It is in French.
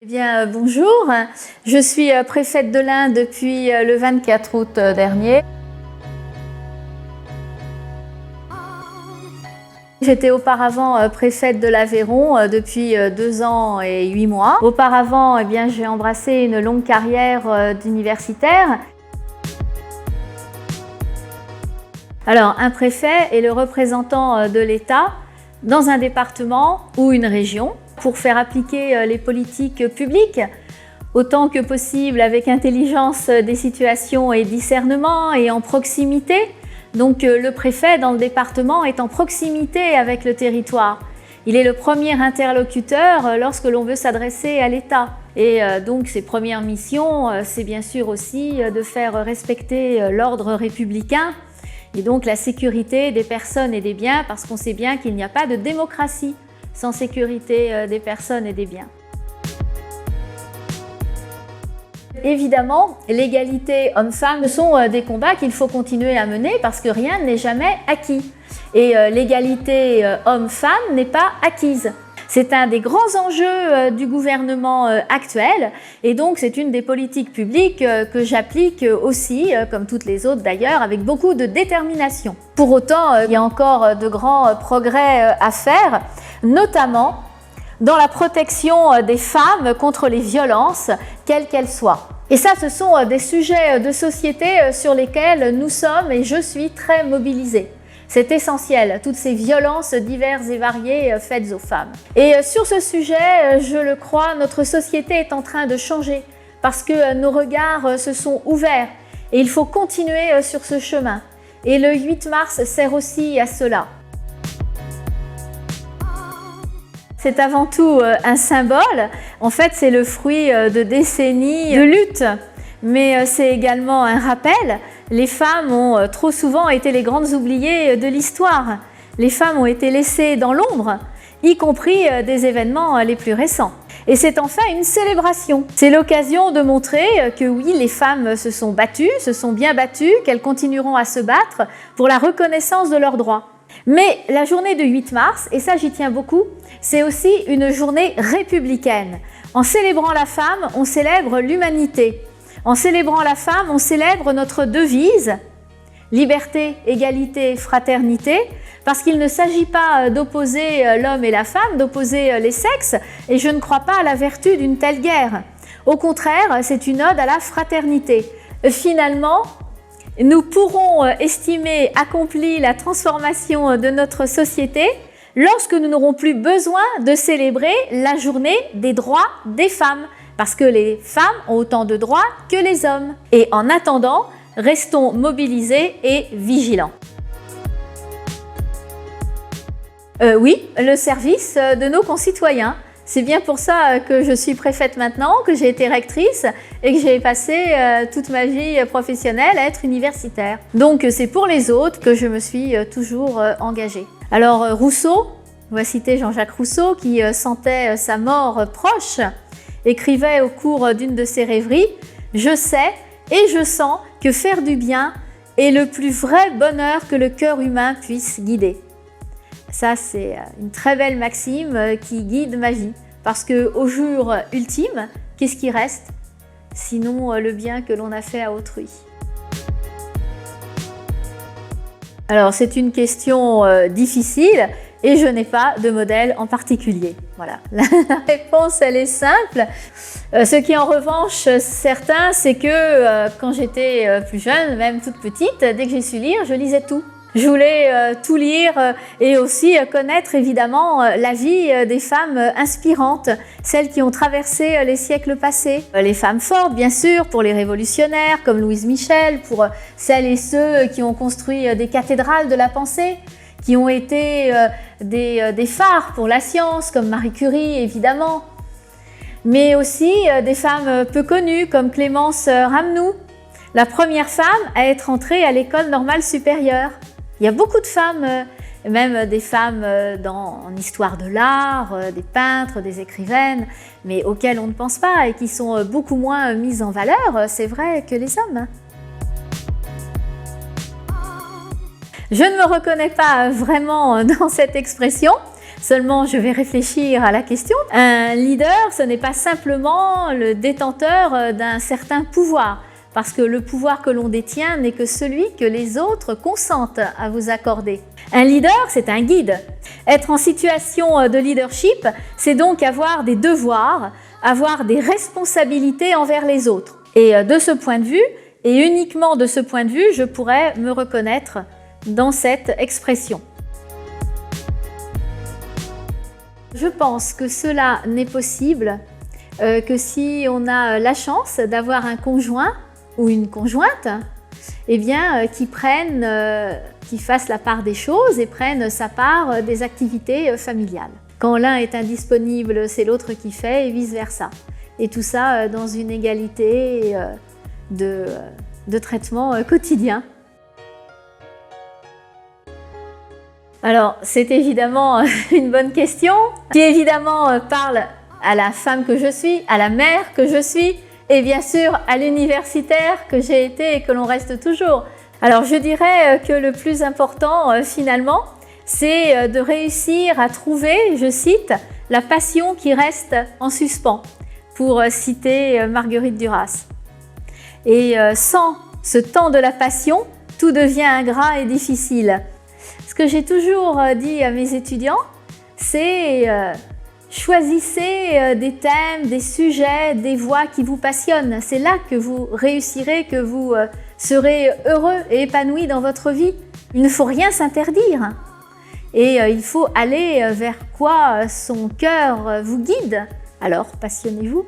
Eh bien, bonjour, je suis préfète de l'Ain depuis le 24 août dernier. J'étais auparavant préfète de l'Aveyron depuis 2 ans et 8 mois. Auparavant, eh bien, j'ai embrassé une longue carrière d'universitaire. Alors, un préfet est le représentant de l'État dans un département ou une région pour faire appliquer les politiques publiques autant que possible avec intelligence des situations et discernement et en proximité. Donc le préfet dans le département est en proximité avec le territoire. Il est le premier interlocuteur lorsque l'on veut s'adresser à l'État. Et donc ses premières missions, c'est bien sûr aussi de faire respecter l'ordre républicain et donc la sécurité des personnes et des biens, parce qu'on sait bien qu'il n'y a pas de démocratie sans sécurité des personnes et des biens. Évidemment, l'égalité homme-femme sont des combats qu'il faut continuer à mener parce que rien n'est jamais acquis. Et l'égalité homme-femme n'est pas acquise. C'est un des grands enjeux du gouvernement actuel et donc c'est une des politiques publiques que j'applique aussi, comme toutes les autres d'ailleurs, avec beaucoup de détermination. Pour autant, il y a encore de grands progrès à faire, notamment dans la protection des femmes contre les violences, quelles qu'elles soient. Et ça, ce sont des sujets de société sur lesquels nous sommes et je suis très mobilisée. C'est essentiel, toutes ces violences diverses et variées faites aux femmes. Et sur ce sujet, je le crois, notre société est en train de changer parce que nos regards se sont ouverts et il faut continuer sur ce chemin. Et le 8 mars sert aussi à cela. C'est avant tout un symbole. En fait, c'est le fruit de décennies de lutte. Mais c'est également un rappel. Les femmes ont trop souvent été les grandes oubliées de l'histoire. Les femmes ont été laissées dans l'ombre, y compris des événements les plus récents. Et c'est enfin une célébration. C'est l'occasion de montrer que oui, les femmes se sont battues, se sont bien battues, qu'elles continueront à se battre pour la reconnaissance de leurs droits. Mais la journée du 8 mars, et ça j'y tiens beaucoup, c'est aussi une journée républicaine. En célébrant la femme, on célèbre l'humanité. En célébrant la femme, on célèbre notre devise, liberté, égalité, fraternité, parce qu'il ne s'agit pas d'opposer l'homme et la femme, d'opposer les sexes, et je ne crois pas à la vertu d'une telle guerre. Au contraire, c'est une ode à la fraternité. Finalement, nous pourrons estimer accomplie la transformation de notre société lorsque nous n'aurons plus besoin de célébrer la journée des droits des femmes, parce que les femmes ont autant de droits que les hommes. Et en attendant, restons mobilisés et vigilants. Oui, le service de nos concitoyens. C'est bien pour ça que je suis préfète maintenant, que j'ai été rectrice et que j'ai passé toute ma vie professionnelle à être universitaire. Donc c'est pour les autres que je me suis toujours engagée. Alors Rousseau, on va citer Jean-Jacques Rousseau qui sentait sa mort proche, écrivait au cours d'une de ses rêveries « Je sais et je sens que faire du bien est le plus vrai bonheur que le cœur humain puisse guider ». Ça, c'est une très belle maxime qui guide ma vie. Parce qu'au jour ultime, qu'est-ce qui reste? Sinon le bien que l'on a fait à autrui. Alors, c'est une question difficile et je n'ai pas de modèle en particulier. Voilà, la réponse, elle est simple. Ce qui est en revanche certain, c'est que quand j'étais plus jeune, même toute petite, dès que j'ai su lire, je lisais tout. Je voulais tout lire et aussi connaître évidemment la vie des femmes inspirantes, celles qui ont traversé les siècles passés. Les femmes fortes, bien sûr, pour les révolutionnaires comme Louise Michel, pour celles et ceux qui ont construit des cathédrales de la pensée, qui ont été des phares pour la science comme Marie Curie évidemment, mais aussi des femmes peu connues comme Clémence Ramenou, la première femme à être entrée à l'école normale supérieure. Il y a beaucoup de femmes, même des femmes en histoire de l'art, des peintres, des écrivaines, mais auxquelles on ne pense pas et qui sont beaucoup moins mises en valeur, c'est vrai, que les hommes. Je ne me reconnais pas vraiment dans cette expression, Seulement, je vais réfléchir à la question. Un leader, ce n'est pas simplement le détenteur d'un certain pouvoir, parce que le pouvoir que l'on détient n'est que celui que les autres consentent à vous accorder. Un leader, c'est un guide. Être en situation de leadership, c'est donc avoir des devoirs, avoir des responsabilités envers les autres. Et de ce point de vue, et uniquement de ce point de vue, je pourrais me reconnaître dans cette expression. Je pense que cela n'est possible que si on a la chance d'avoir un conjoint ou une conjointe, eh bien, qui fasse la part des choses et prenne sa part des activités familiales. Quand l'un est indisponible, c'est l'autre qui fait et vice-versa. Et tout ça dans une égalité de traitement quotidien. Alors, c'est évidemment une bonne question qui évidemment parle à la femme que je suis, à la mère que je suis et bien sûr à l'universitaire que j'ai été et que l'on reste toujours. Alors, je dirais que le plus important finalement, c'est de réussir à trouver, je cite, la passion qui reste en suspens, pour citer Marguerite Duras. Et sans ce temps de la passion, tout devient ingrat et difficile. Ce que j'ai toujours dit à mes étudiants, c'est choisissez des thèmes, des sujets, des voies qui vous passionnent. C'est là que vous réussirez, que vous serez heureux et épanoui dans votre vie. Il ne faut rien s'interdire. Et il faut aller vers quoi son cœur vous guide. Alors, passionnez-vous.